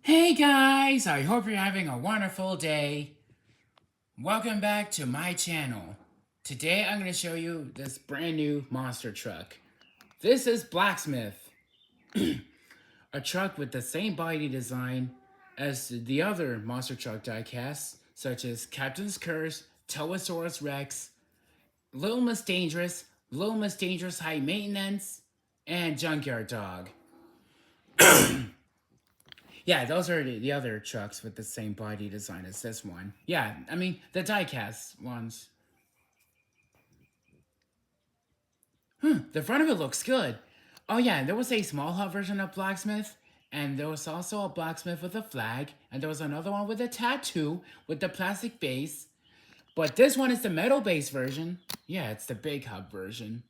Hey guys, I hope you're having a wonderful day. Welcome back to my channel. Today I'm going to show you this brand new monster truck. This is Blacksmith, a truck with the same body design as the other monster truck diecasts, such as Captain's Curse, Towasaurus Rex, Little Miss Dangerous, Little Miss Dangerous High Maintenance, and Junkyard Dog. Yeah, those are the other trucks with the same body design as this one. Yeah, I mean, the diecast ones. The front of it looks good. Oh yeah, there was a small hub version of Blacksmith, and there was also a Blacksmith with a flag, and there was another one with a tattoo with the plastic base. But this one is the metal base version. Yeah, it's the big hub version.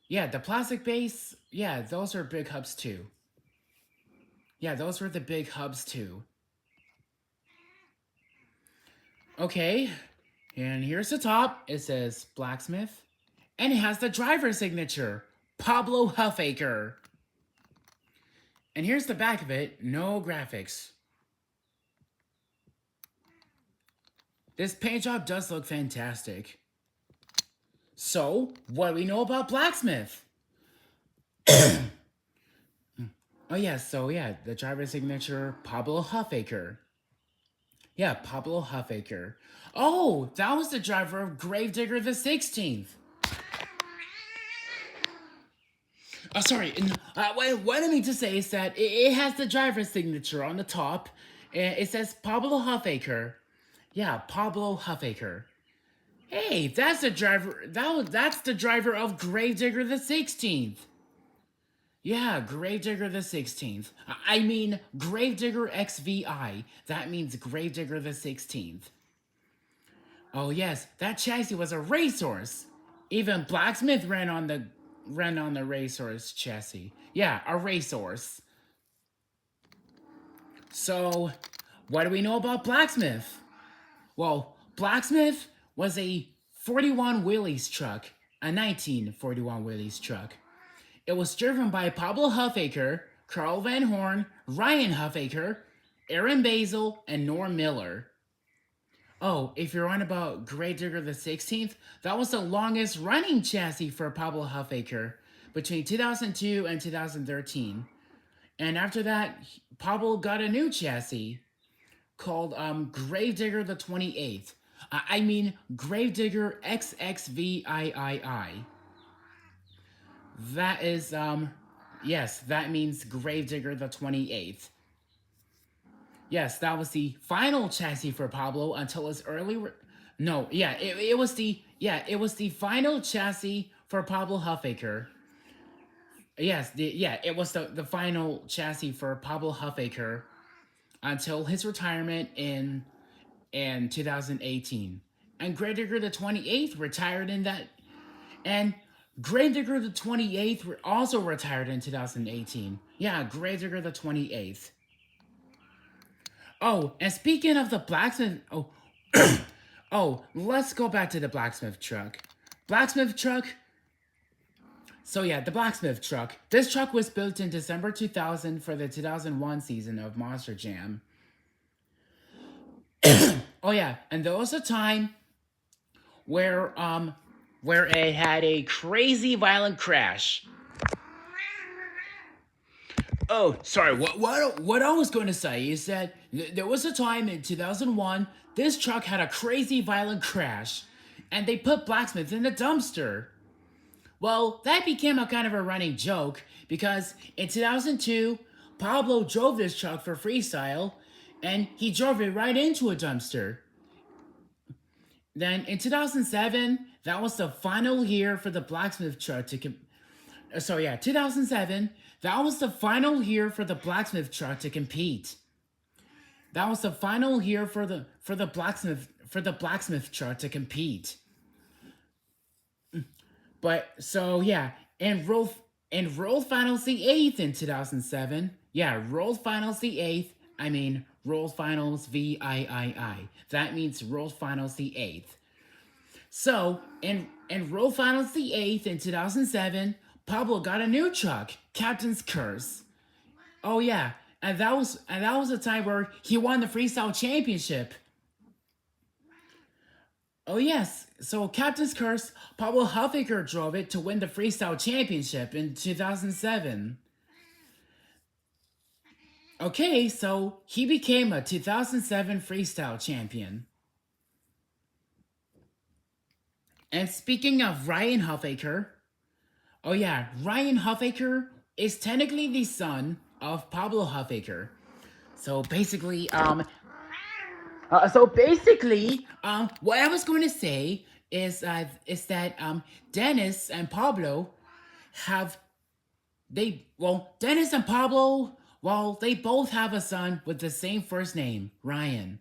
Yeah, the plastic base, yeah, those are big hubs too. Yeah, those were the big hubs too. Okay, and here's the top. It says Blacksmith. And it has the driver signature, Pablo Huffaker. And here's the back of it, no graphics. This paint job does look fantastic. So, what do we know about Blacksmith? Oh yeah, so yeah, the driver signature, Pablo Huffaker. Yeah, Pablo Huffaker. Oh, that was the driver of Gravedigger the 16th. Oh, sorry. What I mean to say is that it has the driver's signature on the top. It says Pablo Huffaker. Yeah, Pablo Huffaker. Hey, that's the driver. That's the driver of Gravedigger the 16th. Yeah, Gravedigger the 16th. I mean Gravedigger XVI. That means Gravedigger the 16th. Oh yes, that chassis was a racehorse. Even Blacksmith ran on the racehorse chassis. Yeah, a racehorse. So, what do we know about Blacksmith? Well, Blacksmith was a 41 Willys truck, a 1941 Willys truck. It was driven by Pablo Huffaker, Carl Van Horn, Ryan Huffaker, Aaron Basil, and Norm Miller. Oh, if you're on about Gravedigger the 16th, that was the longest running chassis for Pablo Huffaker between 2002 and 2013. And after that, Pablo got a new chassis called Gravedigger the 28th. I mean Gravedigger XXVIII. That is yes, that means Gravedigger the 28th. Yes, that was the final chassis for Pablo until his early. No, yeah, it was the final chassis for Pablo Huffaker. Yes, it was the final chassis for Pablo Huffaker until his retirement in 2018. And Gravedigger the 28th retired in that, and Gravedigger the 28th also retired in 2018. Yeah, Gravedigger the 28th. Oh, and speaking of the blacksmith, oh, let's go back to the blacksmith truck. Blacksmith truck. So yeah, the blacksmith truck. This truck was built in December 2000 for the 2001 season of Monster Jam. Oh yeah, and there was a time where it had a crazy violent crash. Oh, sorry. What I was going to say is that there was a time in 2001 this truck had a crazy violent crash, and they put Blacksmith in the dumpster. Well, that became a kind of a running joke because in 2002 Pablo drove this truck for freestyle, and he drove it right into a dumpster. Then in 2007, that was the final year for the Blacksmith truck to. So yeah, 2007. That was the final year for the Blacksmith truck to compete. That was the final year for the blacksmith truck to compete. But so yeah, and World Finals the 8th in 2007. Yeah, World Finals the 8th. I mean World Finals VIII. That means World Finals the 8th. So in World Finals the 8th in 2007, Pablo got a new truck, Captain's Curse. Oh yeah, and that was a time where he won the freestyle championship. Oh yes, so Captain's Curse, Pablo Huffaker drove it to win the freestyle championship in 2007. Okay, so he became a 2007 freestyle champion. And speaking of Ryan Huffaker, oh yeah, Ryan Huffaker is technically the son of Pablo Huffaker. So basically, what I was going to say is that Dennis and Pablo have Dennis and Pablo, well, they both have a son with the same first name, Ryan.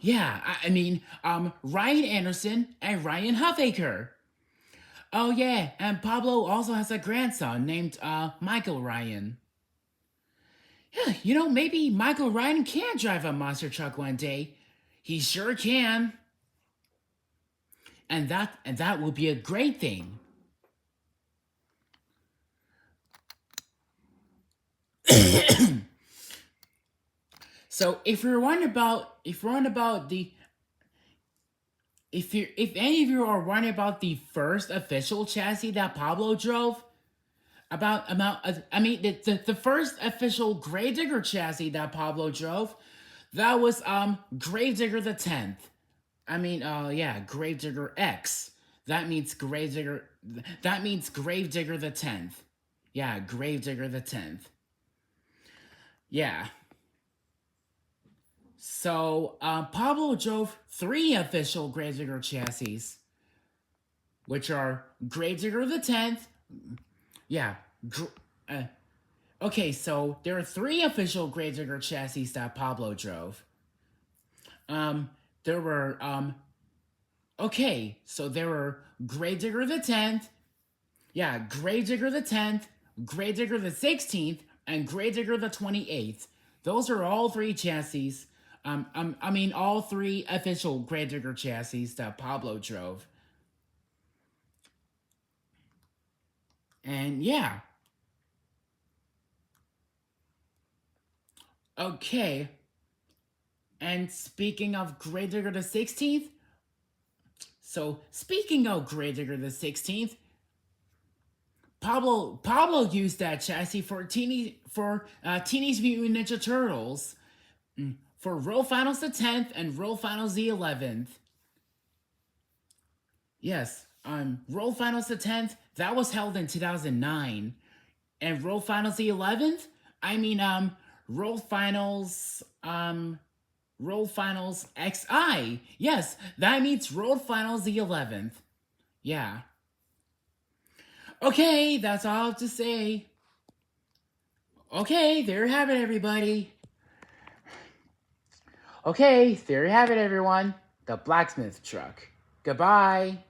Yeah, I mean, Ryan Anderson and Ryan Huffaker. Oh yeah, and Pablo also has a grandson named Michael Ryan. Yeah, maybe Michael Ryan can drive a monster truck one day. He sure can. And that will be a great thing. So if any of you are wondering about the first official chassis that Pablo drove, the first official Gravedigger chassis that Pablo drove, that was Gravedigger the 10th. Gravedigger X. That means Gravedigger the 10th. Yeah, Gravedigger the 10th. Yeah. So Pablo drove 3 official Gravedigger chassis, which are Gravedigger the 10th. Yeah. Okay, so there are 3 official Gravedigger chassis that Pablo drove. There were there were Gravedigger the 10th. Yeah, Gravedigger the 10th, Gravedigger the 16th, and Gravedigger the 28th. Those are all 3 chassis. All 3 official Gravedigger chassis that Pablo drove. And yeah. Okay. And speaking of Gravedigger the 16th, Pablo used that chassis for Teenage Mutant Ninja Turtles, for World Finals the 10th and World Finals the 11th. Yes, World Finals the 10th, that was held in 2009. And World Finals the 11th? World Finals, World Finals XI. Yes, that means World Finals the 11th. Yeah. Okay, that's all I have to say. Okay, there you have it, everybody. Okay, there you have it, everyone. The Blacksmith truck. Goodbye.